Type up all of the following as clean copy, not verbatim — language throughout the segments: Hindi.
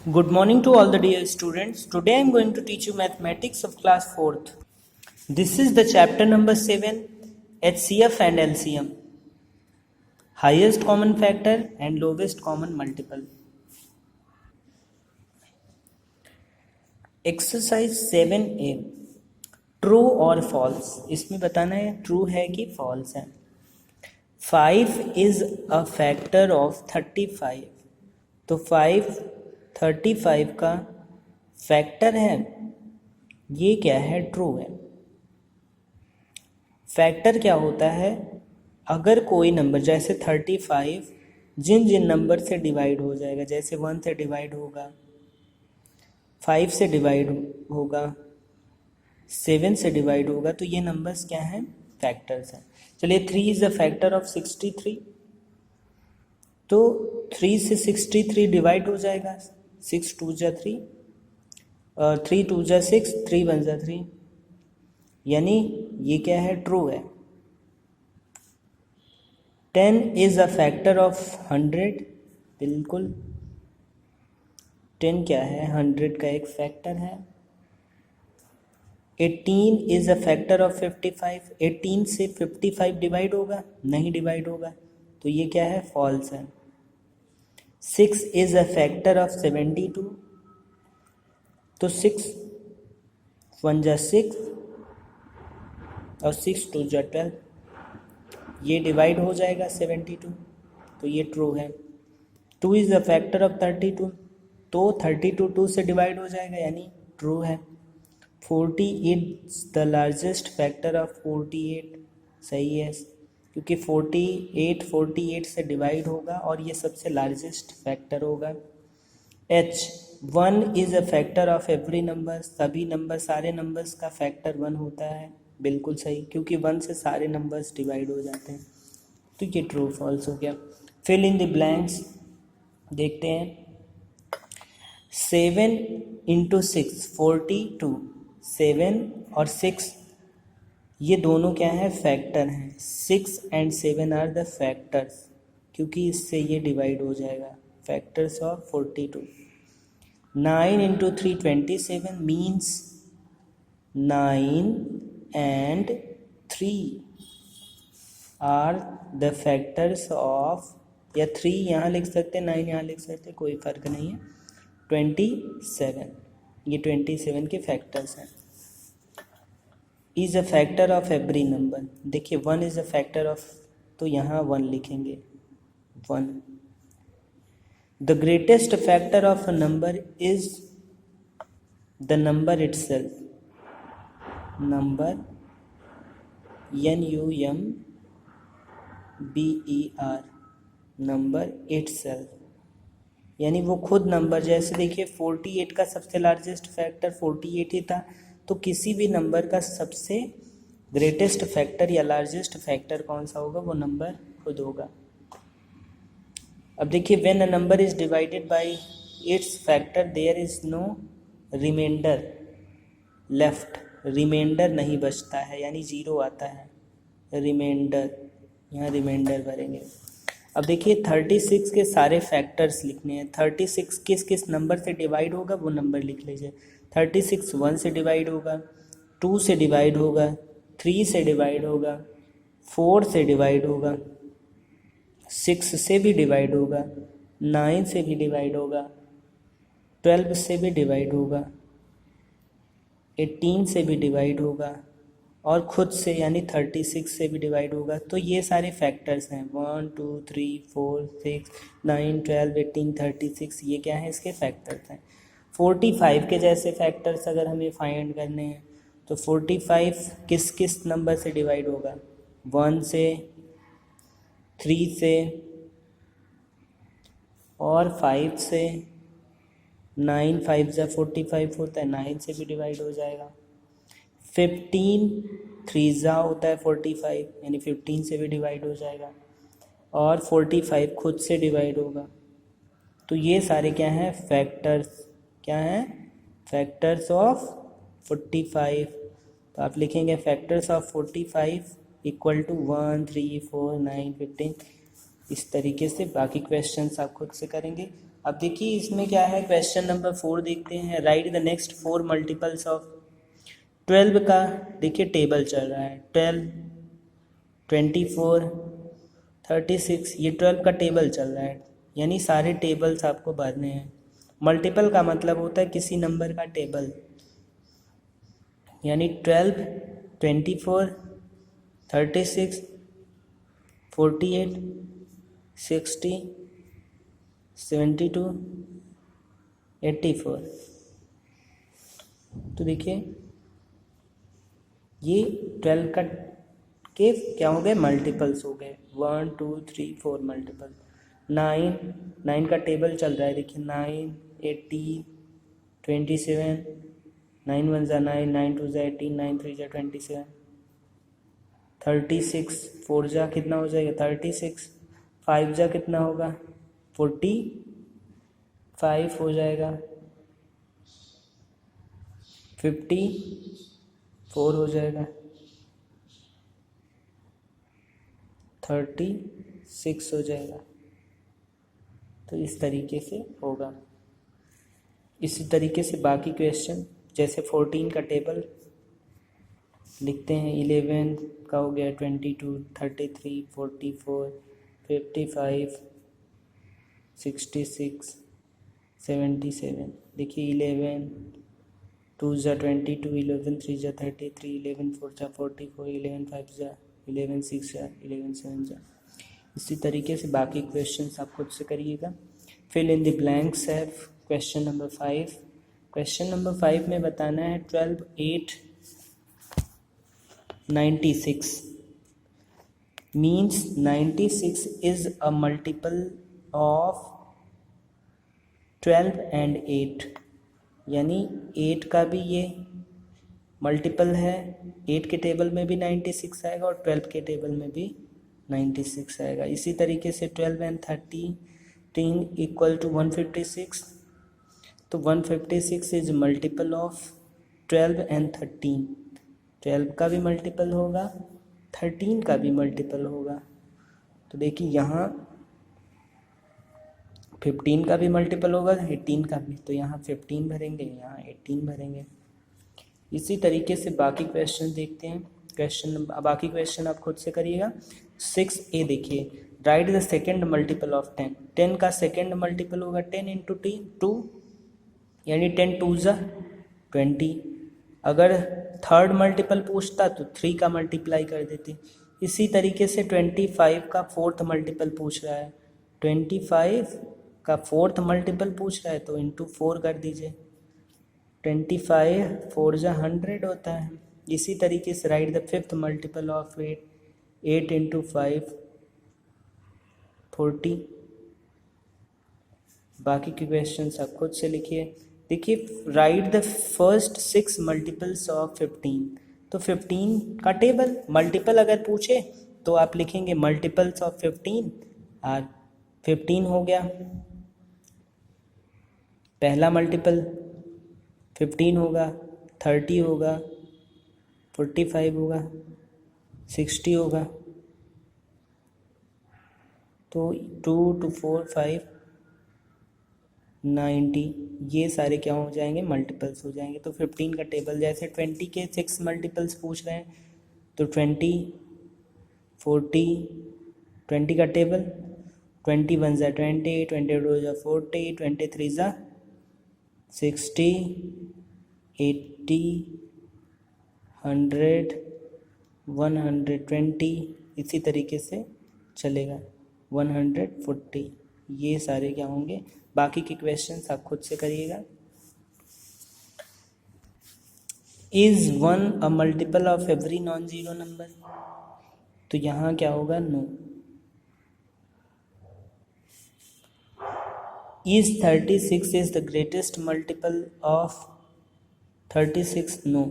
Good morning to all the dear students. Today I am going to teach you mathematics of class 4th. This is the chapter number 7, HCF and LCM. Highest common factor and lowest common multiple. Exercise 7A. True or false. इसमें बताना है true है कि false है. 5 is a factor of 35. तो 5 35 का फैक्टर है, ये क्या है? ट्रू है. फैक्टर क्या होता है? अगर कोई नंबर जैसे 35 जिन जिन नंबर से डिवाइड हो जाएगा, जैसे 1 से डिवाइड होगा, 5 से डिवाइड होगा, 7 से डिवाइड होगा, तो ये नंबर्स क्या हैं? फैक्टर्स हैं. चलिए 3 इज अ फैक्टर ऑफ 63. तो 3 से 63 डिवाइड हो जाएगा. 6 2 जा 3 और 3 2 जा 6, 3 1 जा 3, यानी ये क्या है? ट्रू है. 10 इज अ फैक्टर ऑफ 100. बिल्कुल 10 क्या है? 100 का एक फैक्टर है. 18 इज अ फैक्टर ऑफ 55. 18 से 55 डिवाइड होगा? नहीं डिवाइड होगा, तो ये क्या है? फॉल्स है. 6 इज अ फैक्टर ऑफ 72. तो 6 1 जा 6 और 6 2 जा 12, ये डिवाइड हो जाएगा 72, तो ये ट्रू है. 2 इज अ फैक्टर ऑफ 32. तो 32 2 से डिवाइड हो जाएगा, यानी ट्रू है. 40 is the largest factor of 48. सही है, क्योंकि 48 से डिवाइड होगा और ये सबसे लार्जेस्ट फैक्टर होगा. H 1 is a factor of every number. सभी नंबर, सारे नंबर्स का फैक्टर 1 होता है. बिल्कुल सही, क्योंकि 1 से सारे नंबर्स डिवाइड हो जाते हैं. तो ये ट्रू फॉल्स हो गया. फिल इन द ब्लैंक्स देखते हैं. 7 इंटू 6 42. 7 और 6 ये दोनों क्या है? फैक्टर हैं. 6 एंड 7 आर द फैक्टर्स, क्योंकि इससे ये डिवाइड हो जाएगा. Factors of 42. 9 into 3 27 means 9 and 3 are the factors of, या 3 यहाँ लिख सकते हैं, 9 यहाँ लिख सकते हैं, कोई फ़र्क नहीं है. 27, ये 27 के फैक्टर्स हैं. Is a factor of every number. देखिए 1 इज़ अ फैक्टर ऑफ, तो यहाँ 1 लिखेंगे. 1. The greatest factor of a number is the number itself. Number NUMBER, number itself, यानी वो खुद नंबर. जैसे देखिए 48 का सबसे लार्जेस्ट फैक्टर 48 ही था, तो किसी भी नंबर का सबसे ग्रेटेस्ट फैक्टर या लार्जेस्ट फैक्टर कौन सा होगा? वो नंबर खुद होगा. अब देखिए when a number is divided by its factor there is no remainder left. Remainder नहीं बचता है, यानी 0 आता है. रिमाइंडर, यहाँ रिमाइंडर भरेंगे. अब देखिए 36 के सारे फैक्टर्स लिखने हैं. 36 किस किस नंबर से डिवाइड होगा वो नंबर लिख लीजिए. 36 1 से डिवाइड होगा, 2 से डिवाइड होगा, 3 से डिवाइड होगा, 4 से डिवाइड होगा, 6 से भी डिवाइड होगा, 9 से भी डिवाइड होगा, 12 से भी डिवाइड होगा, 18 से भी डिवाइड होगा, और खुद से यानी 36 से भी डिवाइड होगा. तो ये सारे फैक्टर्स हैं. 1 2 3 4 6 9 12 18 36, ये क्या है? इसके फैक्टर्स हैं. 45 के जैसे फैक्टर्स अगर हमें फाइंड करने हैं, तो 45 किस किस नंबर से डिवाइड होगा? 1 से, 3 से और 5 से. 9 5 जा 45 होता है, 9 से भी डिवाइड हो जाएगा. 15 3 जा होता है 45, यानी 15 से भी डिवाइड हो जाएगा. और 45 खुद से डिवाइड होगा. तो ये सारे क्या हैं? फैक्टर्स. क्या हैं? Factors of 45. तो आप लिखेंगे फैक्टर्स ऑफ 45 इक्वल टू 1 3 4 9 15. इस तरीके से बाकी क्वेश्चंस आप खुद से करेंगे. अब देखिए इसमें क्या है, क्वेश्चन नंबर 4 देखते हैं। Right the next 4 multiples of 12 का देखिए टेबल चल रहा है। 12, 24, 36, ये 12 का टेबल चल रहा है, यानी सारे टेबल्स आपको भरने हैं। मल्टीपल का मतलब होता है किसी नंबर का टेबल, यानी 12, 24, 36, 48, 60, 72, 84। तो देखिए ये 12 का के क्या हो गए, मल्टीपल्स हो गए। 1, 2, 3, 4 मल्टीपल। 9 का टेबल चल रहा है, देखिए 9, 80, 27, 9 1 जा 9, 9 2 जा 18, 9 3 जा 27, 36, 4 जा कितना हो जाएगा 36, 5 जा कितना होगा 45 हो जाएगा, 54 हो जाएगा, 36 हो जाएगा। तो इस तरीके से होगा। इसी तरीके से बाकी क्वेश्चन, जैसे 14 का टेबल लिखते हैं। 11 का हो गया 22, 33, 44, 55, 66, 77। देखिए 11 2 जा 22, 11 3 जा 33, 11 4 जा 44, 11 5 जा 11 6 जा 11 7 जा। इसी तरीके से बाकी क्वेश्चंस आप खुद से करिएगा। फिल इन द ब्लैंक्स है क्वेश्चन नंबर 5। क्वेश्चन नंबर 5 में बताना है 12, 8, 96 means 96 is a multiple of 12 and 8, यानी 8 का भी ये मल्टीपल है। 8 के टेबल में भी 96 आएगा और 12 के टेबल में भी 96 आएगा। इसी तरीके से 12 and 13 इक्वल टू 156, तो 156 इज मल्टीपल ऑफ 12 and 13। 12 का भी मल्टीपल होगा, 13 का भी मल्टीपल होगा। तो देखिए यहाँ 15 का भी मल्टीपल होगा, 18 का भी, तो यहाँ 15 भरेंगे, यहाँ 18 भरेंगे। इसी तरीके से बाकी क्वेश्चन देखते हैं। बाकी क्वेश्चन आप खुद से करिएगा। 6A देखिए, right the second multiple of 10। 10 का सेकेंड मल्टीपल होगा 10 इंटू 2, यानी 10 2 जा 20। अगर थर्ड मल्टीपल पूछता तो 3 का मल्टीप्लाई कर देते। इसी तरीके से 25 का फोर्थ मल्टीपल पूछ रहा है, 25 का फोर्थ मल्टीपल पूछ रहा है तो इंटू 4 कर दीजिए। 25 4 जा 100 होता है। इसी तरीके से right the fifth multiple of 8। 8 into 5 40। बाकी के क्वेश्चन आप खुद से लिखिए। देखिए right the first 6 multiples of 15। तो 15 का टेबल मल्टीपल अगर पूछे तो आप लिखेंगे मल्टीपल्स ऑफ 15 और 15 हो गया पहला मल्टीपल, 15 होगा, 30 होगा, 45 होगा, 60 होगा। तो 2 2 4 5 90, ये सारे क्या हो जाएंगे, मल्टीपल्स हो जाएंगे। तो 15 का टेबल, जैसे 20 के 6 मल्टीपल्स पूछ रहे हैं तो 20 40, 20 का टेबल 21 जा 20, 22 जा 40, 23 जा 60, 80, 100, 120, इसी तरीके से चलेगा 140। ये सारे क्या होंगे, बाकी के क्वेश्चंस आप खुद से करिएगा। Is 1 a multiple of every non zero number? तो यहाँ क्या होगा, no. Is 36 is the greatest multiple of 36? No.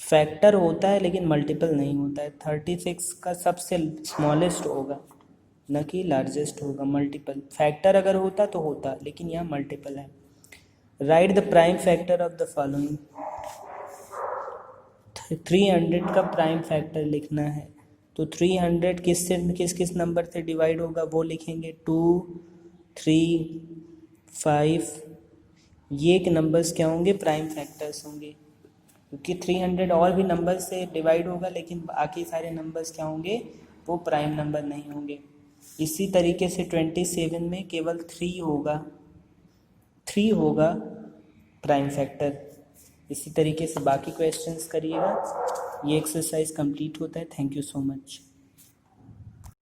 Factor होता है लेकिन मल्टीपल नहीं होता है। 36 का सबसे स्मॉलेस्ट होगा, न कि लार्जेस्ट होगा। मल्टीपल फैक्टर अगर होता तो होता, लेकिन यहाँ मल्टीपल है। Right the prime factor of the following. 300 का प्राइम फैक्टर लिखना है, तो 300 किस नंबर से डिवाइड होगा वो लिखेंगे। 2, 3, 5, ये के नंबर्स क्या होंगे, प्राइम फैक्टर्स होंगे, क्योंकि 300 और भी नंबर से डिवाइड होगा लेकिन बाकी सारे नंबर्स क्या होंगे, वो प्राइम नंबर नहीं होंगे। इसी तरीके से 27 में केवल 3 होगा प्राइम फैक्टर। इसी तरीके से बाकी क्वेश्चंस करिएगा। ये एक्सरसाइज कंप्लीट होता है। Thank you so much.